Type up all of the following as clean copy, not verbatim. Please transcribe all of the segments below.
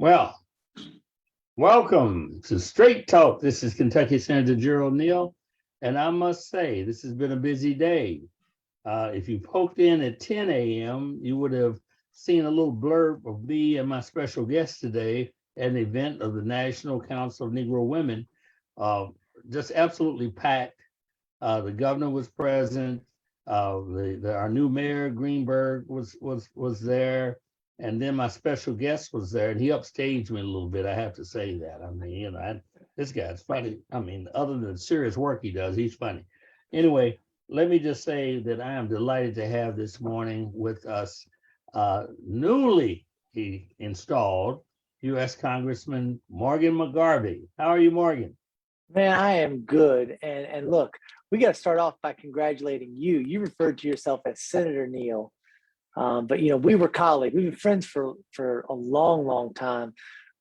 Well, welcome to Straight Talk. This is Kentucky Senator Gerald Neal, and I must say, this has been a busy day. If you poked in at 10 a.m., you would have seen a little blurb of me and my special guest today at an event of the National Council of Negro Women. Uh, just absolutely packed. The governor was present. Our new mayor Greenberg was there, and then my special guest was there, and he upstaged me a little bit. I have to say that. I mean, this guy's funny. I mean, other than the serious work he does, he's funny. Anyway, let me just say that I am delighted to have this morning with us newly installed U.S. Congressman Morgan McGarvey. How are you, Morgan? Man, I am good. And look, we got to start off by congratulating you. You referred to yourself as Senator Neal, but we were colleagues. We've been friends for a long, long time.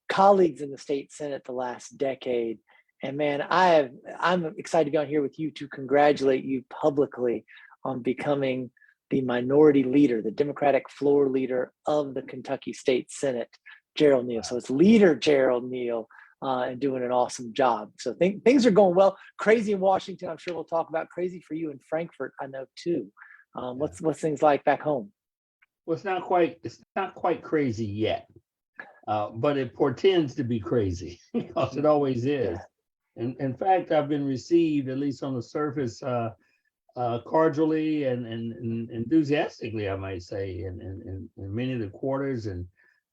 Colleagues in the state Senate the last decade. And man, I'm excited to be on here with you to congratulate you publicly on becoming the minority leader, the Democratic floor leader of the Kentucky State Senate, Gerald Neal. So it's Leader Gerald Neal. And doing an awesome job. So things are going well. Crazy in Washington, I'm sure we'll talk about. Crazy for you in Frankfurt, I know too. What's things like back home? Well, it's not quite crazy yet, but it portends to be crazy because it always is. Yeah. And in fact, I've been received, at least on the surface, cordially and enthusiastically, I might say, in many of the quarters, and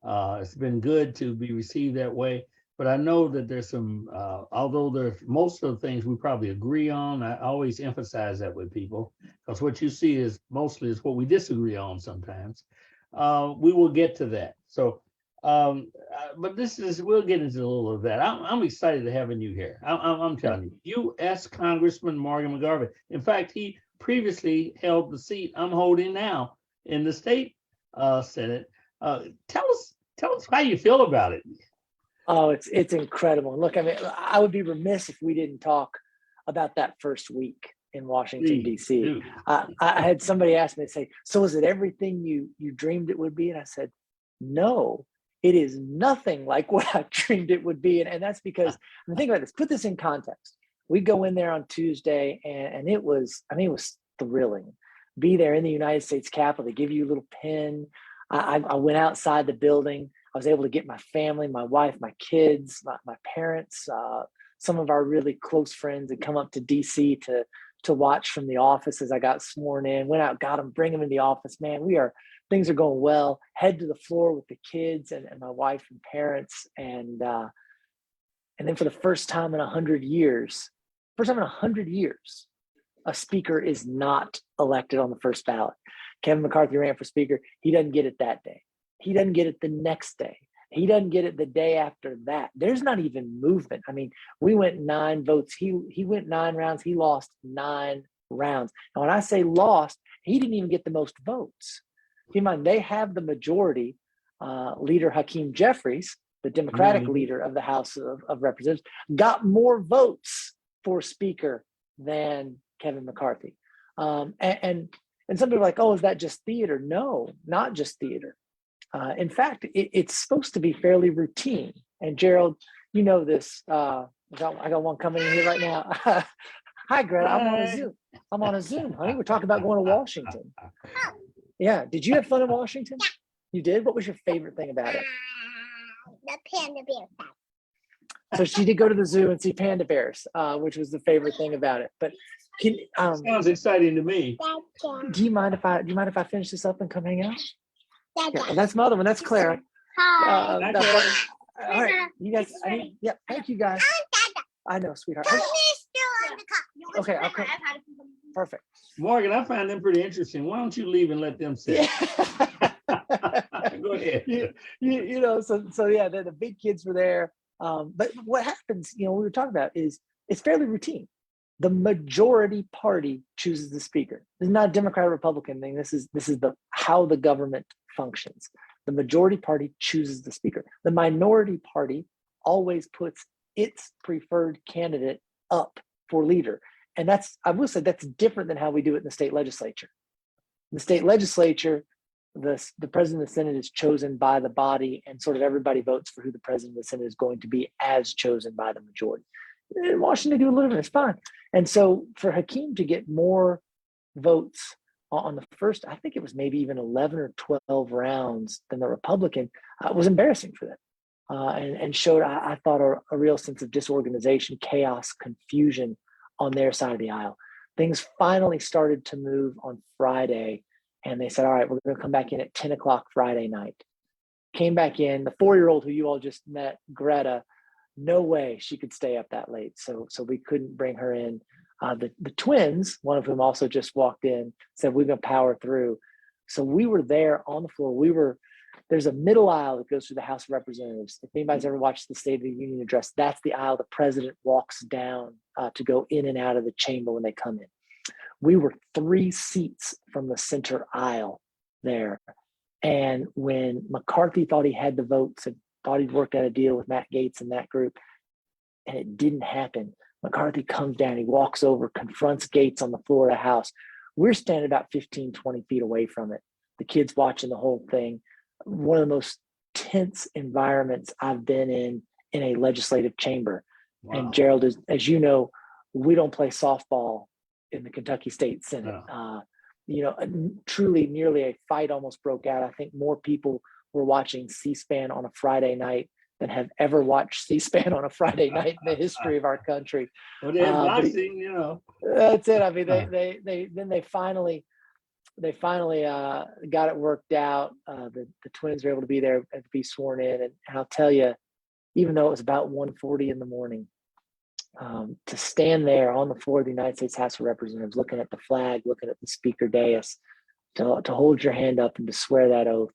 it's been good to be received that way. But I know that there's some, although there's most of the things we probably agree on, I always emphasize that with people, because what you see is mostly is what we disagree on sometimes. We will get to that. So, but we'll get into a little of that. I'm excited to having you here. I'm telling you, U.S. Congressman Morgan McGarvey. In fact, he previously held the seat I'm holding now in the state Senate. Tell us how you feel about it. Oh, it's incredible. Look, I mean, I would be remiss if we didn't talk about that first week in Washington, D.C. I had somebody ask me, say, so is it everything you dreamed it would be? And I said, no, it is nothing like what I dreamed it would be. And that's because, I mean, think about this, put this in context. We go in there on Tuesday and it was thrilling. Be there in the United States Capitol. They give you a little pin. I went outside the building. I was able to get my family, my wife, my kids, my parents, some of our really close friends had come up to DC to watch from the office as I got sworn in, went out, got them, bring them in the office. Man, things are going well. Head to the floor with the kids and my wife and parents. And then for the first time in 100 years, a speaker is not elected on the first ballot. Kevin McCarthy ran for speaker. He doesn't get it that day. He doesn't get it the next day. He doesn't get it the day after that. There's not even movement. I mean, we went 9 votes. He went 9 rounds. He lost 9 rounds. And when I say lost, he didn't even get the most votes. Keep in mind, they have the majority. Leader Hakeem Jeffries, the Democratic leader of the House of Representatives, got more votes for speaker than Kevin McCarthy. And some people are like, oh, is that just theater? No, not just theater. In fact, it's supposed to be fairly routine. And Gerald, you know this. I got one coming in here right now. Hi, Greta. I'm on a Zoom, honey. We're talking about going to Washington. Yeah. Did you have fun in Washington? You did? What was your favorite thing about it? The panda bear. So she did go to the zoo and see panda bears, which was the favorite thing about it. But sounds exciting to me. Do you mind if I finish this up and come hang out? Yeah, that's my other one. That's Clara. Hi. All right, you guys. Thank you guys. I know, sweetheart. Okay, I'll come. Perfect. Morgan, I find them pretty interesting. Why don't you leave and let them sit? Go ahead. So yeah, the big kids were there. But what happens, we were talking about is it's fairly routine. The majority party chooses the speaker. This is not a Democrat or Republican thing. This is how the government functions. The majority party chooses the speaker. The minority party always puts its preferred candidate up for leader. And I will say that's different than how we do it in the state legislature. In the state legislature, the president of the Senate is chosen by the body, and sort of everybody votes for who the president of the Senate is going to be as chosen by the majority. In Washington, they do a little bit, it's fine. And so for Hakeem to get more votes on the first, I think it was maybe even 11 or 12 rounds than the Republican, was embarrassing for them. And showed, I thought, a real sense of disorganization, chaos, confusion on their side of the aisle. Things finally started to move on Friday, and they said, all right, we're going to come back in at 10 o'clock Friday night. Came back in, the 4-year-old who you all just met, Greta, no way she could stay up that late. So we couldn't bring her in. The twins, one of whom also just walked in, said, we're going to power through. So we were there on the floor. There's a middle aisle that goes through the House of Representatives. If anybody's ever watched the State of the Union address, that's the aisle the president walks down to go in and out of the chamber when they come in. We were 3 seats from the center aisle there. And when McCarthy thought he had the votes and thought he'd worked out a deal with Matt Gaetz and that group, and it didn't happen, McCarthy comes down, he walks over, confronts Gaetz on the floor of the House. We're standing about 15, 20 feet away from it. The kids watching the whole thing. One of the most tense environments I've been in a legislative chamber. Wow. And Gerald, as you know, we don't play softball in the Kentucky State Senate. No. Truly nearly a fight almost broke out. I think more people were watching C-SPAN on a Friday night than have ever watched C-SPAN on a Friday night in the history of our country. Well, they're boxing, That's it. I mean, they finally got it worked out. The twins were able to be there and to be sworn in. And I'll tell you, even though it was about 1:40 in the morning, to stand there on the floor of the United States House of Representatives, looking at the flag, looking at the speaker dais, to hold your hand up and to swear that oath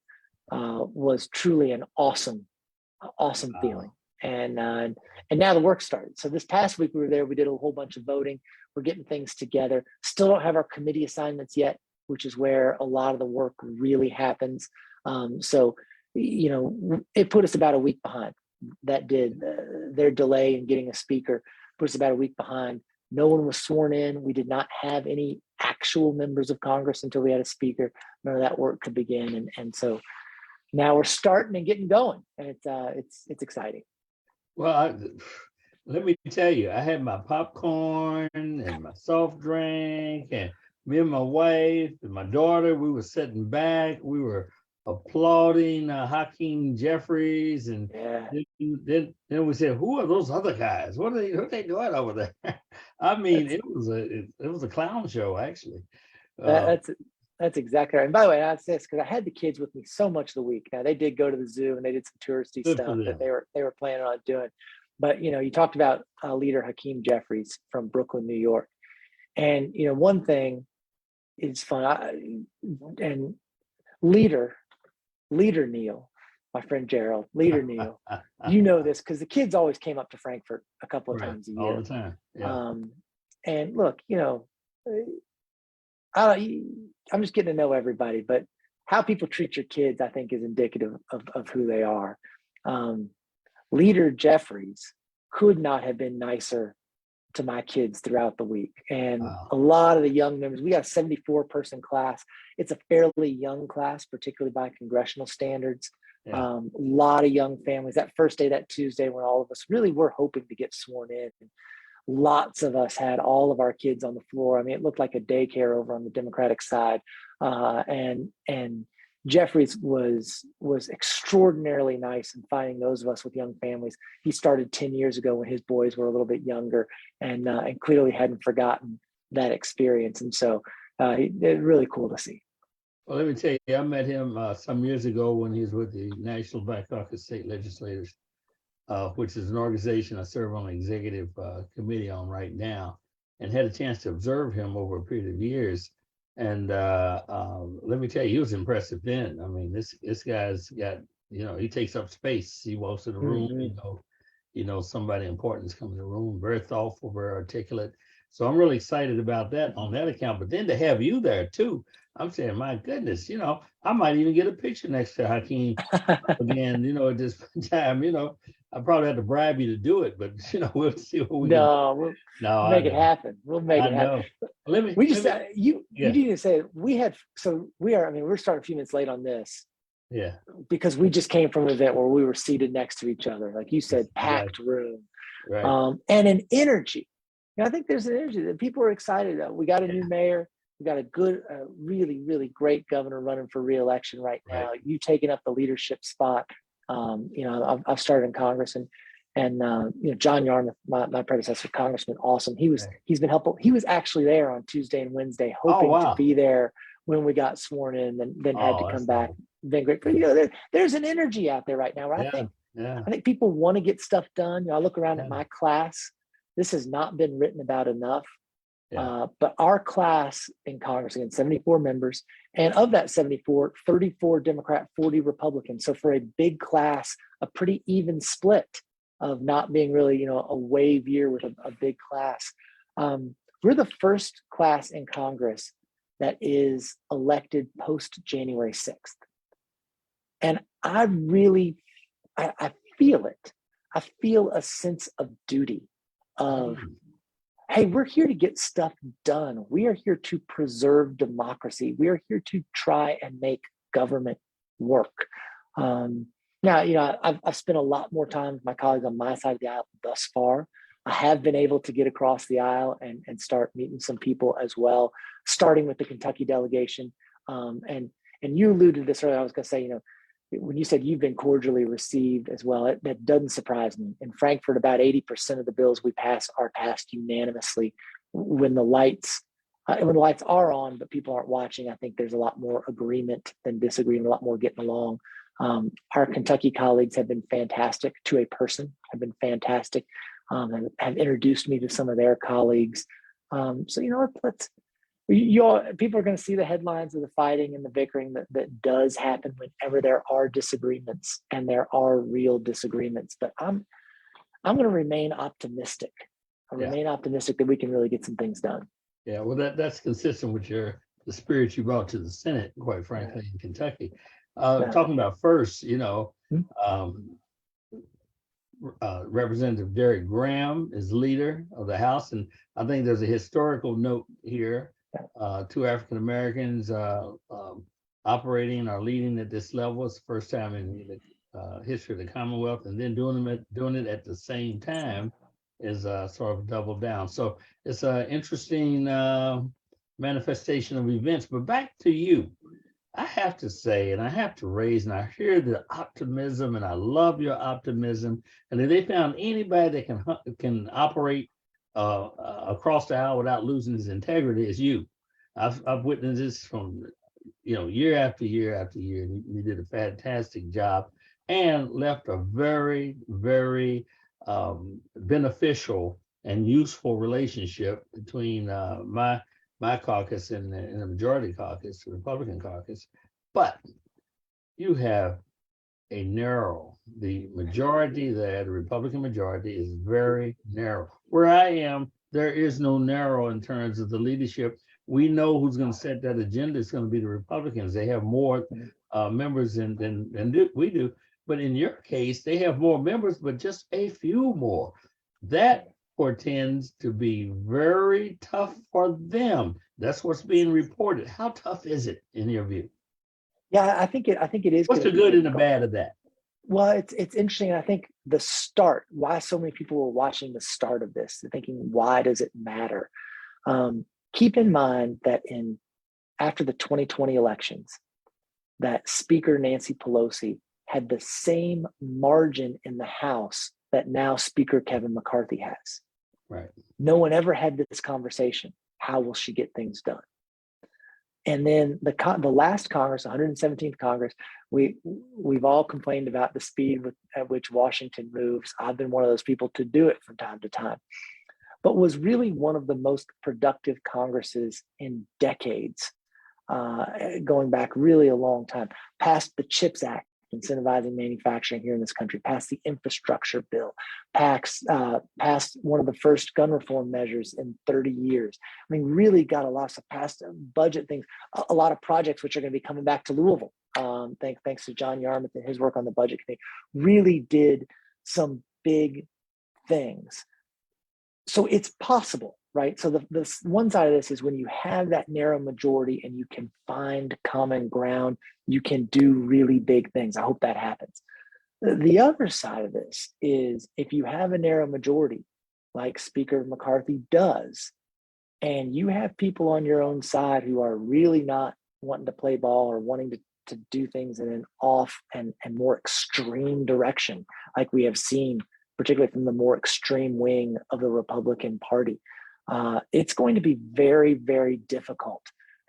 was truly an awesome feeling. And now the work started. So this past week we were there, we did a whole bunch of voting. We're getting things together. Still don't have our committee assignments yet, which is where a lot of the work really happens. So it put us about a week behind. That did. Their delay in getting a speaker put us about a week behind. No one was sworn in. We did not have any actual members of Congress until we had a speaker. None of that work could begin. And so now we're starting and getting going, and it's exciting. Well, let me tell you, I had my popcorn and my soft drink, and me and my wife and my daughter, we were sitting back. We were applauding Hakeem Jeffries, and then we said, "Who are those other guys? What are they doing over there?" I mean, it was a clown show, actually. That's exactly right. And by the way, I say this because I had the kids with me so much of the week. Now they did go to the zoo and they did some touristy stuff that they were planning on doing. But you talked about leader Hakeem Jeffries from Brooklyn, New York, and one thing is fun. And leader Neal, my friend Gerald, leader Neal, this because the kids always came up to Frankfurt a couple of times a year, all the time. Yeah. And look, I'm just getting to know everybody, but how people treat your kids, I think, is indicative of who they are. Leader Jeffries could not have been nicer to my kids throughout the week. And a lot of the young members, we got a 74-person class. It's a fairly young class, particularly by congressional standards. Yeah. A lot of young families. That first day, that Tuesday, when all of us really were hoping to get sworn in, lots of us had all of our kids on the floor. I mean, it looked like a daycare over on the Democratic side. And Jeffries was extraordinarily nice in finding those of us with young families. He started 10 years ago when his boys were a little bit younger, and clearly hadn't forgotten that experience. And so it's really cool to see. Well, let me tell you, I met him some years ago when he was with the National Black Caucus State Legislators, which is an organization I serve on the executive committee on right now, and had a chance to observe him over a period of years. And let me tell you, he was impressive then. I mean, this guy's got, he takes up space. He walks in the room, somebody important comes in the room, very thoughtful, very articulate. So I'm really excited about that on that account. But then to have you there too, I'm saying, my goodness, I might even get a picture next to Hakeem again, at this time, I probably have to bribe you to do it, but we'll see what we can. No, we'll No, make it happen. We'll make I it happen. know. Let me. We just you Yeah. need to say we are. I mean, we're starting a few minutes late on this. Yeah. Because we just came from an event where we were seated next to each other, like you said, packed room, Right. and an energy. I think there's an energy that people are excited about. We got a new mayor. We got a good, really, really great governor running for re-election right now. Right. You taking up the leadership spot. I've started in Congress, and John Yarmouth, my predecessor, Congressman, awesome. He's been helpful. He was actually there on Tuesday and Wednesday, hoping to be there when we got sworn in, then had to come back. Been great, but there's an energy out there right now. Right? I think people want to get stuff done. I look around at my class. This has not been written about enough. But our class in Congress, again, 74 members, and of that 74, 34 Democrat, 40 Republican. So for a big class, a pretty even split of not being really, a wave year with a big class. We're the first class in Congress that is elected post January 6th. And I feel it. I feel a sense of duty of, hey, we're here to get stuff done. We are here to preserve democracy. We are here to try and make government work. Now, I've spent a lot more time with my colleagues on my side of the aisle thus far. I have been able to get across the aisle and start meeting some people as well, starting with the Kentucky delegation. And you alluded to this earlier. I was going to say, when you said you've been cordially received as well, that doesn't surprise me. In Frankfurt, about 80% of the bills we pass are passed unanimously. When the lights are on, but people aren't watching, I think there's a lot more agreement than disagreement, a lot more getting along. Our Kentucky colleagues have been fantastic to a person, have been fantastic, and have introduced me to some of their colleagues. People are going to see the headlines of the fighting and the bickering that does happen whenever there are disagreements, and there are real disagreements. But I'm going to remain optimistic. Remain optimistic that we can really get some things done. Yeah, well, that's consistent with the spirit you brought to the Senate, quite frankly, in Kentucky. Talking about first, Representative Derek Graham is leader of the House, and I think there's a historical note here. Two African Americans operating or leading at this level. It's the first time in the history of the Commonwealth, and then doing it at the same time is sort of double down. So it's an interesting manifestation of events. But back to you. I have to say, and I have to raise, and I hear the optimism, and I love your optimism. And if they found anybody that can operate across the aisle without losing his integrity, it's you. I've witnessed this from year after year after year. And you did a fantastic job and left a very, very beneficial and useful relationship between my caucus and the majority caucus, the Republican caucus. But you have the majority there, the Republican majority is very narrow. Where I am, there is no narrow in terms of the leadership. We know who's going to set that agenda. It's going to be the Republicans. They have more members than we do. But in your case, they have more members, but just a few more. That portends to be very tough for them. That's what's being reported. How tough is it in your view? Yeah, I think it is. What's the good and the bad of that? Well, it's interesting. I think the start, why so many people were watching the start of this, thinking, why does it matter? Keep in mind that after the 2020 elections, that Speaker Nancy Pelosi had the same margin in the House that now Speaker Kevin McCarthy has. Right. No one ever had this conversation. How will she get things done? And then the last Congress, 117th Congress, we've all complained about the speed at which Washington moves. I've been one of those people to do it from time to time, but was really one of the most productive Congresses in decades, going back really a long time. Passed the CHIPS Act, incentivizing manufacturing here in this country, passed the infrastructure bill, passed one of the first gun reform measures in 30 years. I mean, really got a lot of stuff passed, budget things, a lot of projects which are going to be coming back to Louisville. Thanks to John Yarmouth and his work on the budget committee, really did some big things. So it's possible, right? So the one side of this is when you have that narrow majority and you can find common ground, you can do really big things. I hope that happens. The other side of this is if you have a narrow majority, like Speaker McCarthy does, and you have people on your own side who are really not wanting to play ball or wanting to do things in an off and more extreme direction, like we have seen, particularly from the more extreme wing of the Republican Party, it's going to be very, very difficult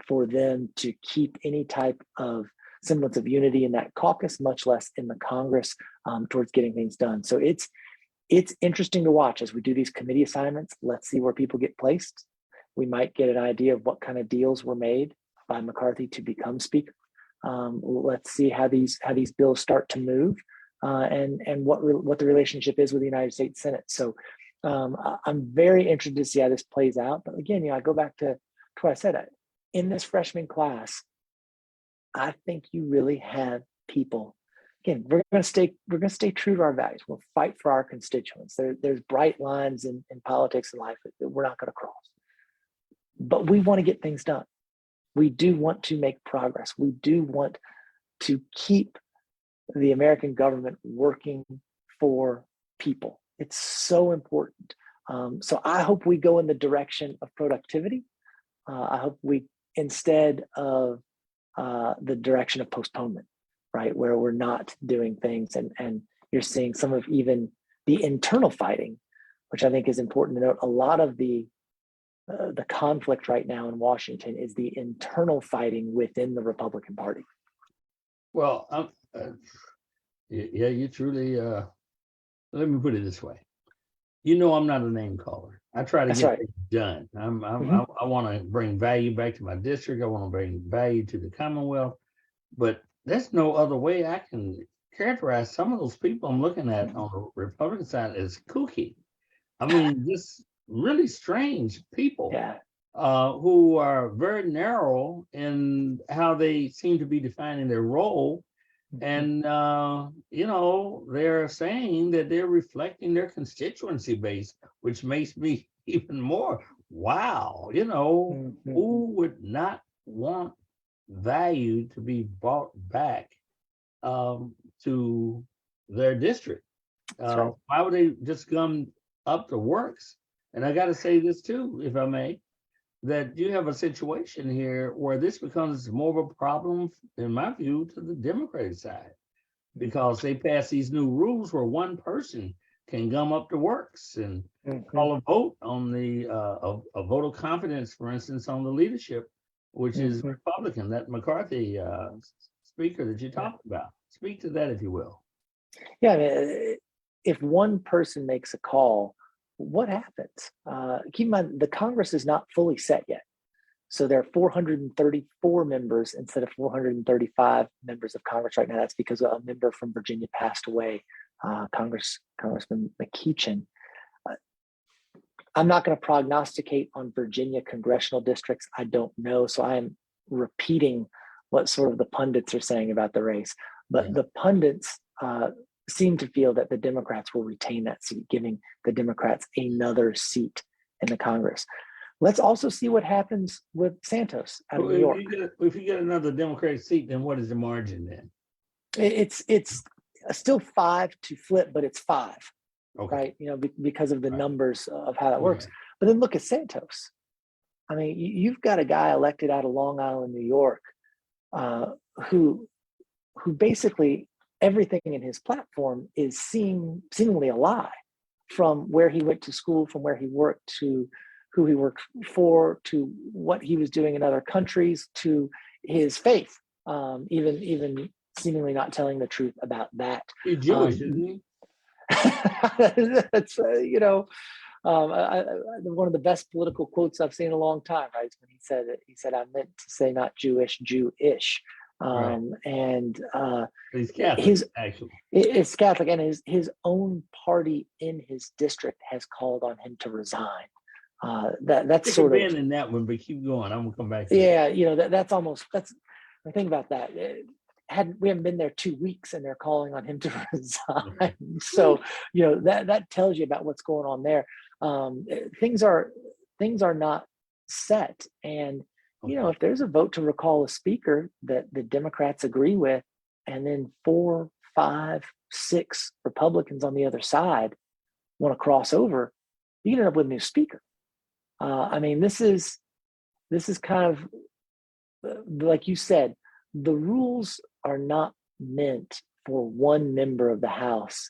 for them to keep any type of semblance of unity in that caucus, much less in the Congress, towards getting things done. So it's interesting to watch as we do these committee assignments. Let's see where people get placed. We might get an idea of what kind of deals were made by McCarthy to become Speaker. Let's see how these bills start to move, and what the relationship is with the United States Senate. So I'm very interested to see how this plays out. But again, I go back to what I said. In this freshman class, I think you really have people. Again, we're going to stay true to our values. We'll fight for our constituents. There's bright lines in politics and life that we're not going to cross. But we want to get things done. We do want to make progress. We do want to keep the American government working for people. It's so important. So I hope we go in the direction of productivity. I hope we, instead of the direction of postponement, right, where we're not doing things, and you're seeing some of even the internal fighting, which I think is important to note. A lot of the conflict right now in Washington is the internal fighting within the Republican Party. Well, yeah, you truly, let me put it this way. I'm not a name caller. I try to That's get right. things done. I want to bring value back to my district. I want to bring value to the Commonwealth, but there's no other way I can characterize some of those people I'm looking at on the Republican side as kooky. I mean, just really strange people. Yeah. Who are very narrow in how they seem to be defining their role. And, they're saying that they're reflecting their constituency base, which makes me even more, wow, who would not want value to be brought back to their district? Right. Why would they just gum up the works? And I got to say this too, if I may, that you have a situation here where this becomes more of a problem, in my view, to the Democratic side, because they pass these new rules where one person can gum up the works and call a vote on the a vote of confidence, for instance, on the leadership, which is Republican, that McCarthy speaker that you talked about. Speak to that, if you will. Yeah, I mean, if one person makes a call, what happens? Keep in mind, the Congress is not fully set yet. So there are 434 members instead of 435 members of Congress right now. That's because a member from Virginia passed away, Congressman McGarvey. I'm not going to prognosticate on Virginia congressional districts. I don't know. So I am repeating what sort of the pundits are saying about the race. But the pundits seem to feel that the Democrats will retain that seat, giving the Democrats another seat in the Congress. Let's also see what happens with Santos out of New York. If you get another Democratic seat, then what is the margin then? It's still 5 to flip, but it's 5, okay. Right? Because of the numbers of how that works. But then look at Santos. I mean, you've got a guy elected out of Long Island, New York, who basically everything in his platform is seemingly a lie, from where he went to school, from where he worked, to who he worked for, to what he was doing in other countries, to his faith, even seemingly not telling the truth about that. He's Jewish, isn't he? That's one of the best political quotes I've seen in a long time, right? When he said, "I meant to say not Jewish, Jewish." And he's Catholic, actually. It's Catholic, and his own party in his district has called on him to resign. That's sort of in that one, but keep going. I'm gonna come back to that. That's the thing about that. we haven't been there 2 weeks and they're calling on him to resign. So, that tells you about what's going on there. Things are not set. And, if there's a vote to recall a speaker that the Democrats agree with, and then 4, 5, 6 Republicans on the other side want to cross over, you end up with a new speaker. This is kind of, like you said, the rules are not meant for one member of the House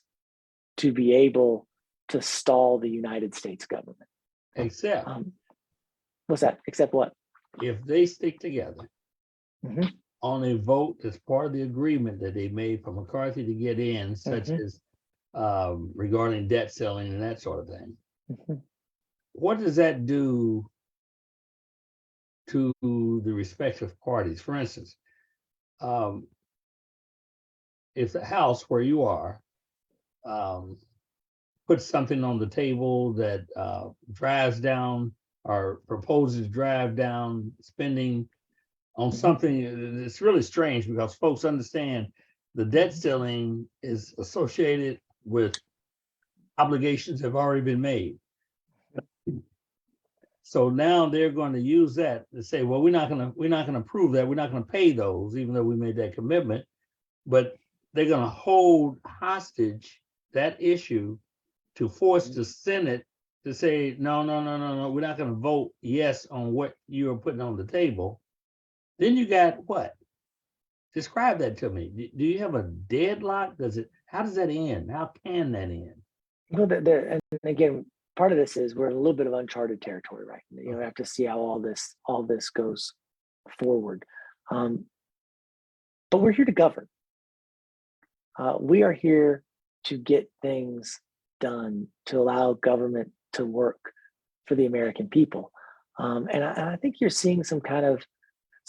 to be able to stall the United States government. Except, what's that? Except what? if they stick together Mhm. on a vote that's part of the agreement that they made for McCarthy to get in, such as regarding debt ceiling and that sort of thing. Mhm. What does that do to the respective parties? For instance, if the House, where you are, puts something on the table that drives down or proposes drive down spending on something that's really strange, because folks understand the debt ceiling is associated with obligations that have already been made. So now they're going to use that to say, well, we're not going to approve that. We're not going to pay those, even though we made that commitment. But they're going to hold hostage that issue to force the Senate to say, no, we're not going to vote yes on what you're putting on the table. Then you got what? Describe that to me. Do you have a deadlock? How does that end? How can that end? Well, and again, part of this is we're in a little bit of uncharted territory, right? We have to see how all this goes forward. But we're here to govern. We are here to get things done, to allow government to work for the American people. And I think you're seeing some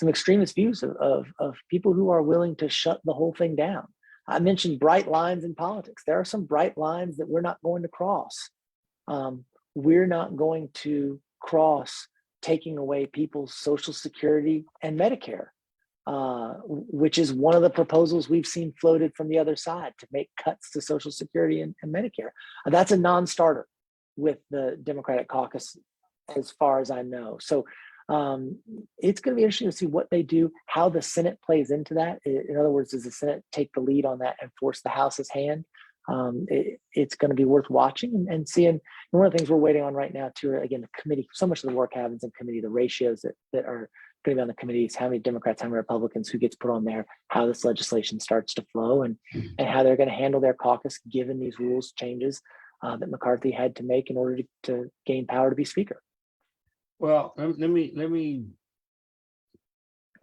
extremist views of people who are willing to shut the whole thing down. I mentioned bright lines in politics. There are some bright lines that we're not going to cross. We're not going to cross taking away people's Social Security and Medicare, which is one of the proposals we've seen floated from the other side, to make cuts to Social Security and Medicare. That's a non-starter with the Democratic caucus, as far as I know. So it's going to be interesting to see what they do, how the Senate plays into that. In other words, does the Senate take the lead on that and force the House's hand? It's going to be worth watching and seeing. And one of the things we're waiting on right now, too, again, the committee, so much of the work happens in committee, the ratios that are going to be on the committees, how many Democrats, how many Republicans, who gets put on there, how this legislation starts to flow, and how they're going to handle their caucus given these rules changes that McCarthy had to make in order to gain power to be Speaker. Well, let me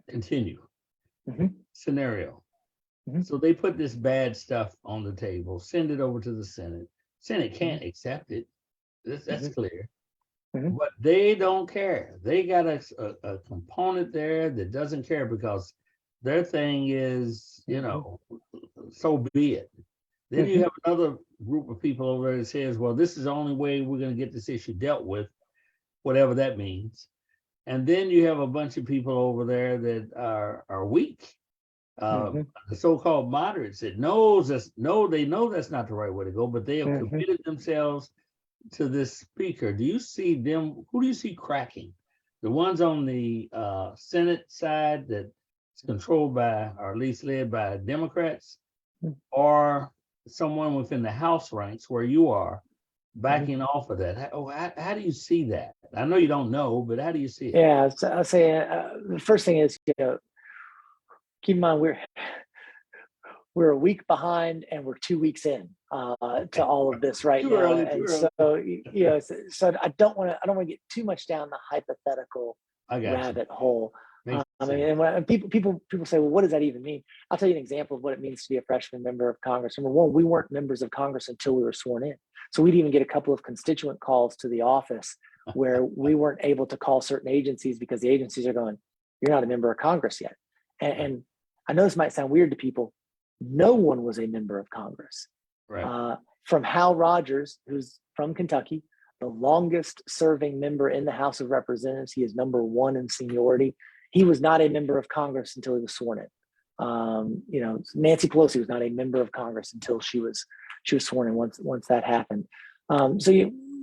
continue. Scenario. So they put this bad stuff on the table, send it over to the Senate. Senate can't accept it. That's clear. But they don't care. They got a component there that doesn't care, because their thing is, so be it. Then you have another group of people over there that says, well, this is the only way we're going to get this issue dealt with, whatever that means. And then you have a bunch of people over there that are weak. The so-called moderates that they know that's not the right way to go, but they have committed themselves to this speaker. Do you see them? Who do you see cracking? The ones on the Senate side that's controlled by, or at least led by, Democrats, or someone within the House ranks where you are backing off of that? How do you see that? I know you don't know, but how do you see it? Yeah, so I'll say the first thing is, keep in mind we're a week behind and we're 2 weeks in to all of this right now. And so I don't want to get too much down the hypothetical rabbit hole. And when people say, well, what does that even mean? I'll tell you an example of what it means to be a freshman member of Congress. Number one, we weren't members of Congress until we were sworn in. So we'd even get a couple of constituent calls to the office where we weren't able to call certain agencies because the agencies are going, you're not a member of Congress yet. And I know this might sound weird to people. No one was a member of Congress. Right. From Hal Rogers, who's from Kentucky, the longest serving member in the House of Representatives. He is number 1 in seniority. He was not a member of Congress until he was sworn in. Nancy Pelosi was not a member of Congress until she was sworn in once that happened.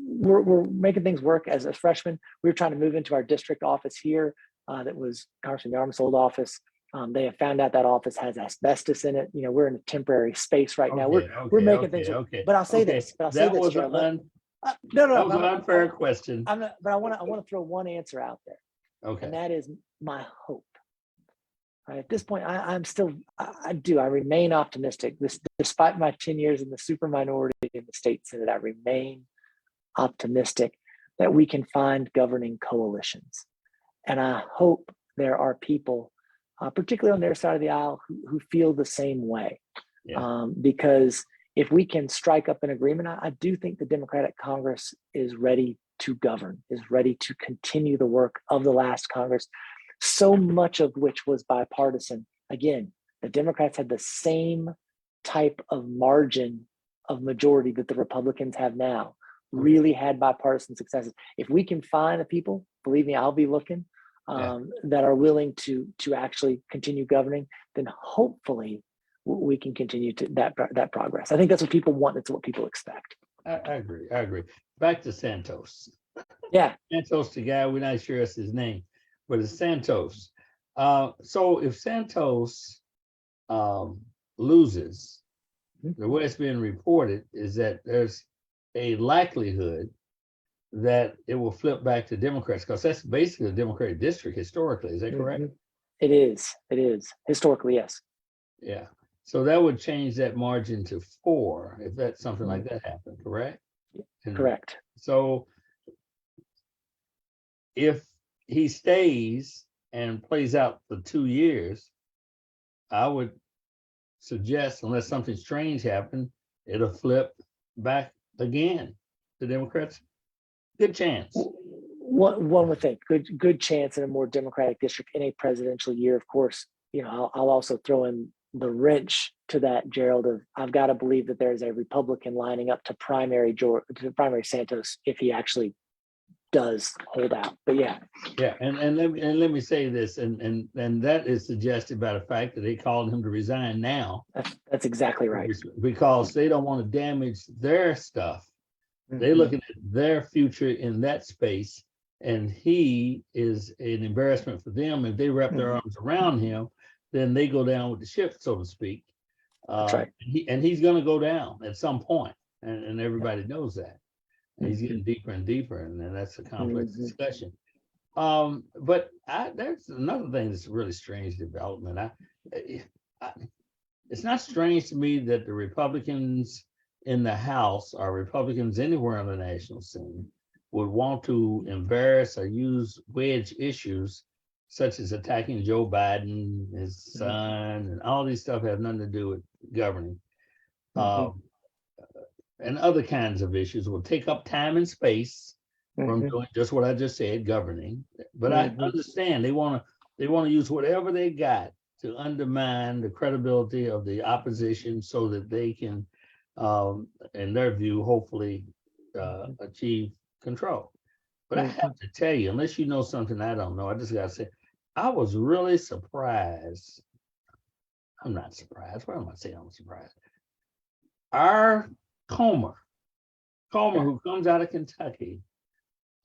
We're making things work as a freshman. We were trying to move into our district office here. That was Congressman McGarvey's old office. They have found out that office has asbestos in it. We're in a temporary space right now. We're making things work. Okay. But I'll say this. That was Gerald. that was an unfair question. But I want to throw one answer out there. Okay. And that is my hope. Right, at this point, I remain optimistic. Despite my 10 years in the super minority in the state Senate, I remain optimistic that we can find governing coalitions. And I hope there are people, particularly on their side of the aisle, who feel the same way. Yeah. Because if we can strike up an agreement, I do think the Democratic Congress is ready to govern, is ready to continue the work of the last Congress, so much of which was bipartisan. Again, the Democrats had the same type of margin of majority that the Republicans have now, really had bipartisan successes. If we can find the people, believe me, I'll be looking, that are willing to actually continue governing, then hopefully we can continue to that progress. I think that's what people want. It's what people expect. I agree. Back to Santos. Yeah. Santos, the guy, we're not sure it's his name, but it's Santos. So if Santos loses, the way it's being reported is that there's a likelihood that it will flip back to Democrats, because that's basically a Democratic district historically. Is that correct? It is. Historically, yes. Yeah. So that would change that margin to 4 if that's something like that happened, correct? Correct. So if he stays and plays out for 2 years, I would suggest, unless something strange happened, it'll flip back again to Democrats. Good chance. One would think good chance in a more Democratic district in a presidential year. Of course, I'll also throw in the wrench to that, Gerald, of I've got to believe that there's a Republican lining up to primary Santos if he actually does hold out. But yeah. And let me say this, and that is suggested by the fact that they called him to resign now. That's exactly right. Because they don't want to damage their stuff. They're looking at their future in that space, and he is an embarrassment for them. If they wrap their arms around him, then they go down with the ship, so to speak. That's right. He's going to go down at some point, and everybody knows that. And he's getting deeper and deeper, and then that's a complex discussion. But there's another thing that's a really strange development. It's not strange to me that the Republicans in the House or Republicans anywhere on the national scene would want to embarrass or use wedge issues such as attacking Joe Biden, his son, and all these stuff have nothing to do with governing. And other kinds of issues will take up time and space from doing just what I just said, governing. But I understand they want to use whatever they got to undermine the credibility of the opposition so that they can, in their view, hopefully achieve control. But I have to tell you, unless you know something I don't know, I just got to say, I was really surprised. I'm not surprised. Why am I saying I'm surprised? Our Comer, who comes out of Kentucky,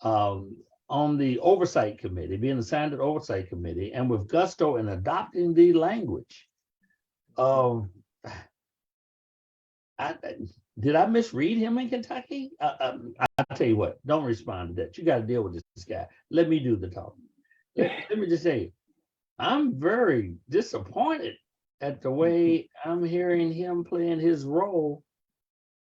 on the oversight committee, being assigned to the oversight committee, and with gusto in adopting the language of, did I misread him in Kentucky? I'll tell you what, don't respond to that. You got to deal with this guy. Let me do the talking. Let me just say, I'm very disappointed at the way I'm hearing him playing his role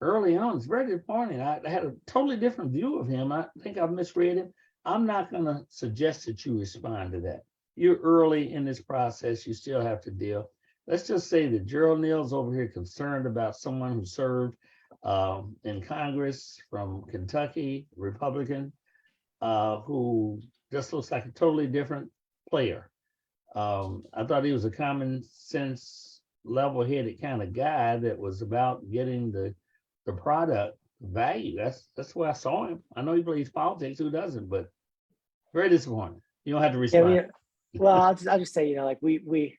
early on. It's very disappointing. I had a totally different view of him. I think I've misread him. I'm not going to suggest that you respond to that. You're early in this process. You still have to deal. Let's just say that Gerald Neal's over here concerned about someone who served in Congress from Kentucky, Republican, who just looks like a totally different player. I thought he was a common sense, level-headed kind of guy that was about getting the product value. That's where I saw him. I know he plays politics, who doesn't, but very disappointing. You don't have to respond. Well, I'll just say, like we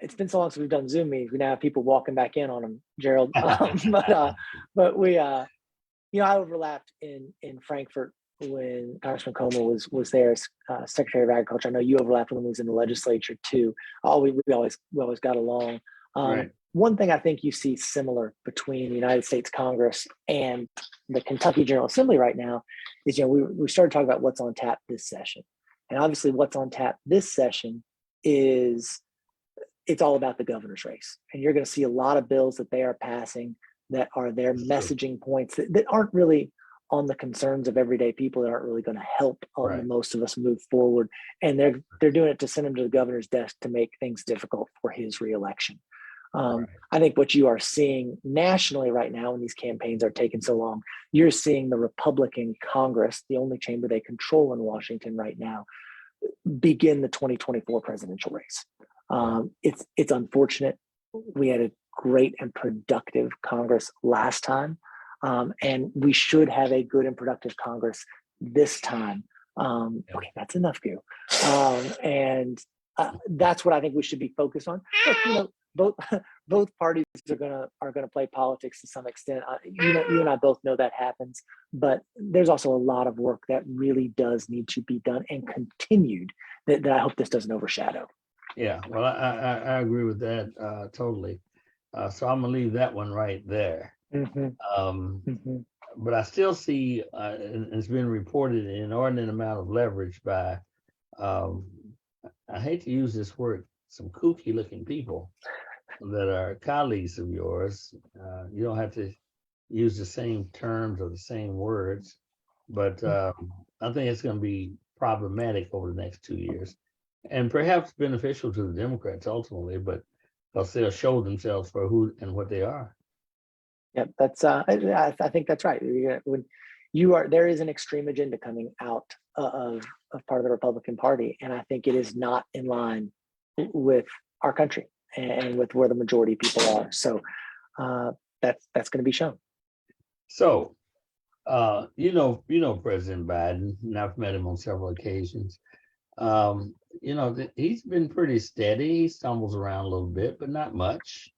It's been so long since we've done Zoom meetings. We now have people walking back in on them, Gerald. But we, I overlapped in Frankfurt when Congressman Comer was there as Secretary of Agriculture. I know you overlapped when he was in the legislature too. We always got along. Right. One thing I think you see similar between the United States Congress and the Kentucky General Assembly right now is, we started talking about what's on tap this session. And obviously what's on tap this session is it's all about the governor's race. And you're going to see a lot of bills that they are passing that are their messaging points that aren't really on the concerns of everyday people, that aren't really going to help most of us move forward. And they're doing it to send him to the governor's desk to make things difficult for his reelection. I think what you are seeing nationally right now, when these campaigns are taking so long, you're seeing the Republican Congress, the only chamber they control in Washington right now, begin the 2024 presidential race. It's unfortunate. We had a great and productive Congress last time, and we should have a good and productive Congress this time. Okay, that's enough, Goo. And that's what I think we should be focused on. Look, both parties are gonna play politics to some extent. You and I both know that happens, but there's also a lot of work that really does need to be done and continued that I hope this doesn't overshadow. Yeah, well, I agree with that totally. So I'm gonna leave that one right there. But I still see, and it's been reported, an inordinate amount of leverage by, I hate to use this word, some kooky looking people that are colleagues of yours. You don't have to use the same terms or the same words, but I think it's going to be problematic over the next 2 years, and perhaps beneficial to the Democrats ultimately, but because they'll show themselves for who and what they are. Yeah, that's I think that's right. When there is an extreme agenda coming out of part of the Republican Party, and I think it is not in line with our country and with where the majority of people are. So that's going to be shown. So, President Biden, and I've met him on several occasions. He's been pretty steady. He stumbles around a little bit, but not much.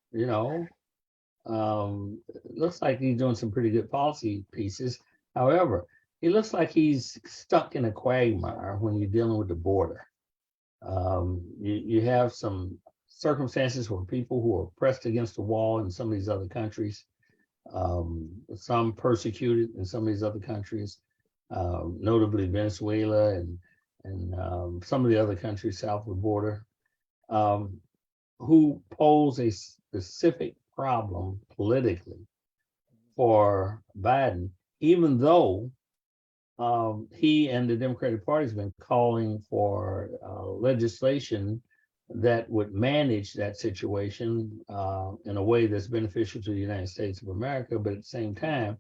Looks like he's doing some pretty good policy pieces. However, it looks like he's stuck in a quagmire when you're dealing with the border. You have some circumstances where people who are pressed against the wall in some of these other countries, some persecuted in some of these other countries, notably Venezuela and some of the other countries south of the border, who pose a specific problem politically for Biden, even though he and the Democratic Party has been calling for legislation that would manage that situation in a way that's beneficial to the United States of America, but at the same time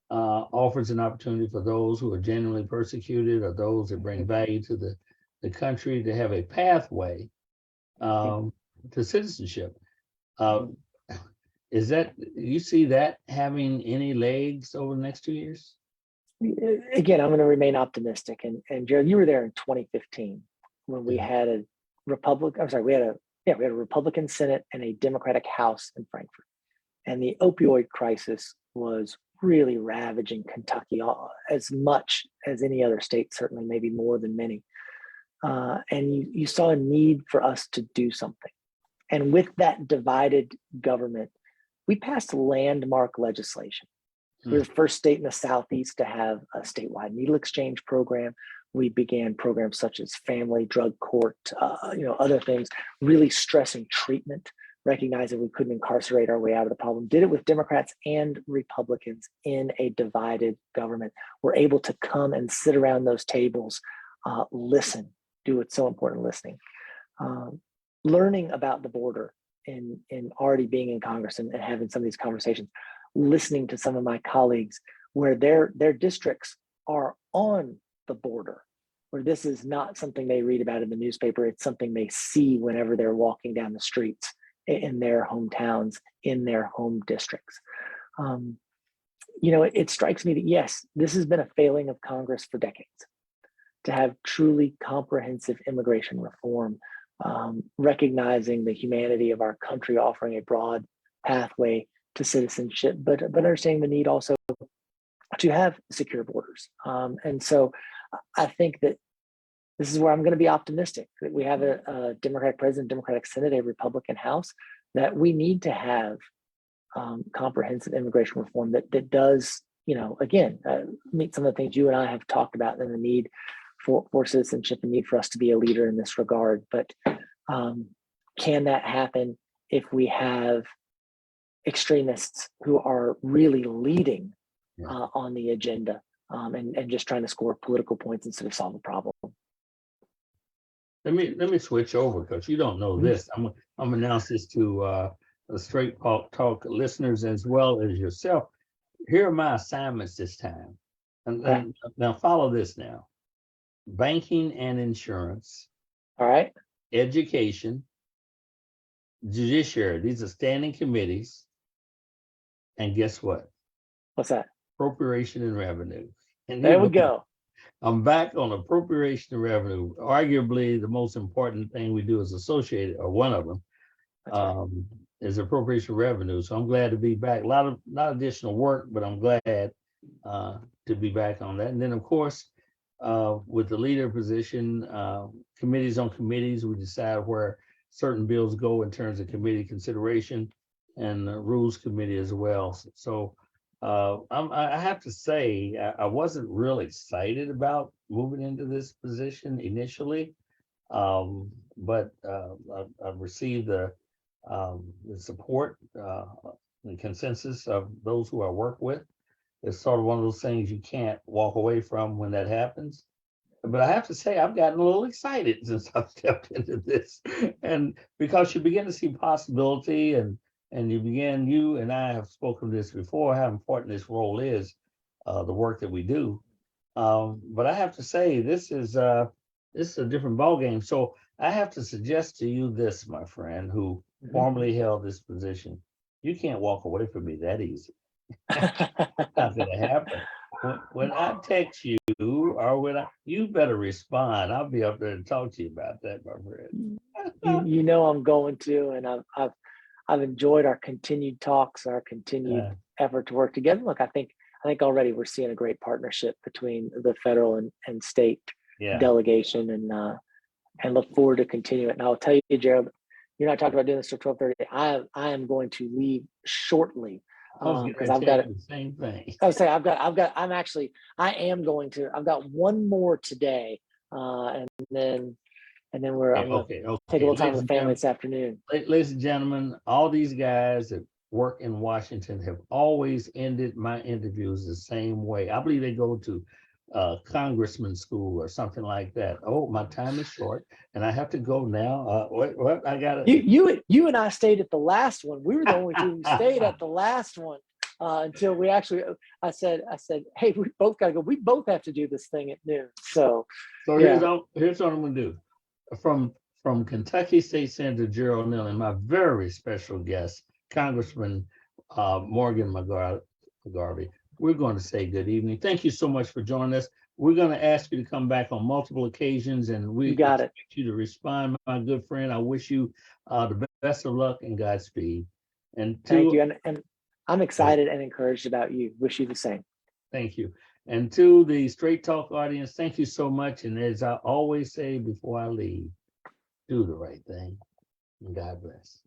offers an opportunity for those who are genuinely persecuted or those that bring value to the country to have a pathway to citizenship. You see that having any legs over the next 2 years? Again, I'm going to remain optimistic. And Gerald, you were there in 2015 when we had a Republican Senate and a Democratic House in Frankfurt. And the opioid crisis was really ravaging Kentucky as much as any other state, certainly maybe more than many. And you saw a need for us to do something. And with that divided government, we passed landmark legislation. We're the first state in the Southeast to have a statewide needle exchange program. We began programs such as family drug court, other things, really stressing treatment, recognizing we couldn't incarcerate our way out of the problem. Did it with Democrats and Republicans in a divided government. We're able to come and sit around those tables, listen, do what's so important, listening. Learning about the border and already being in Congress and having some of these conversations, listening to some of my colleagues where their districts are on the border, where this is not something they read about in the newspaper. It's something they see whenever they're walking down the streets in their hometowns, in their home districts. It strikes me that, yes, this has been a failing of Congress for decades to have truly comprehensive immigration reform recognizing the humanity of our country, offering a broad pathway to citizenship, but understanding the need also to have secure borders. And so I think that this is where I'm going to be optimistic that we have a Democratic president, Democratic Senate, a Republican House, that we need to have comprehensive immigration reform that does, again, meet some of the things you and I have talked about, and the need for citizenship and need for us to be a leader in this regard. But can that happen if we have extremists who are really leading on the agenda and just trying to score political points instead of solve a problem? Let me switch over, because you don't know this. I'm gonna announce this to the Straight Talk listeners as well as yourself. Here are my assignments this time, and now follow this now: banking and insurance, All right. education, judiciary. These are standing committees, and guess what? What's that? Appropriation and revenue. And There we go. I'm back on appropriation and revenue. Arguably, the most important thing we do is associated, or one of them, is appropriation revenue. So I'm glad to be back. A lot of additional work, but I'm glad to be back on that. And then, of course, with the leader position, committees on committees, we decide where certain bills go in terms of committee consideration, and the rules committee as well. So I have to say, I wasn't real excited about moving into this position initially, but I've received the support and consensus of those who I work with. It's sort of one of those things you can't walk away from when that happens. But I have to say, I've gotten a little excited since I've stepped into this, and because you begin to see possibility, and you and I have spoken this before, how important this role is, the work that we do. But I have to say, this is a different ballgame. So I have to suggest to you this, my friend, who formerly held this position: you can't walk away from me that easy. Not gonna happen. When I text you, or you better respond. I'll be up there to talk to you about that, my friend. You know I'm going to, and I've enjoyed our continued talks, our continued effort to work together. Look, I think already we're seeing a great partnership between the federal and state delegation, and look forward to continue it. And I'll tell you, Gerald, you're not talking about doing this till 12:30. I am going to leave shortly. Because I've got the same thing. I was saying I am going to. I've got one more today, and then we're take a little time with the family this afternoon. Ladies and gentlemen, all these guys that work in Washington have always ended my interviews the same way. I believe they go to congressman school or something like that. Oh, my time is short and I have to go now. What I got? You and I stayed at the last one. We were the only two who stayed at the last one until we actually. I said, hey, we both got to go. We both have to do this thing at noon. So here's what I'm gonna do. From Kentucky State Senator Gerald Neal and my very special guest, Congressman Morgan McGarvey. We're going to say good evening. Thank you so much for joining us. We're going to ask you to come back on multiple occasions, and we expect you to respond, my good friend. I wish you the best of luck and Godspeed. And thank you. And I'm excited and encouraged about you. Wish you the same. Thank you. And to the Straight Talk audience, thank you so much. And as I always say before I leave, do the right thing. And God bless.